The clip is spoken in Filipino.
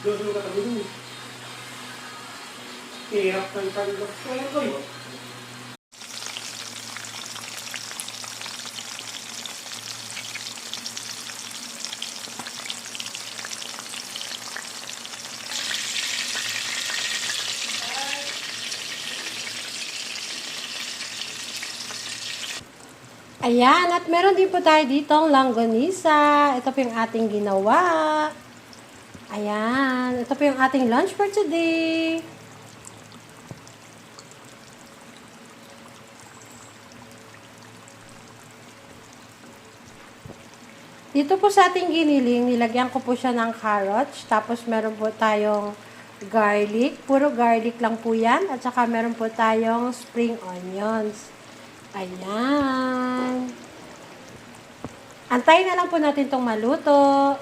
Doon ka tabi mo. Hirap ng kalibak ko yun. Ayan, at meron din po tayo ditong langganisa. Ito po yung ating ginawa. Ayan, ito po yung ating lunch for today. Dito po sa ating giniling, nilagyan ko po siya ng carrots. Tapos meron po tayong garlic. Puro garlic lang po yan. At saka meron po tayong spring onions. Ayan. Antayin na lang po natin itong maluto.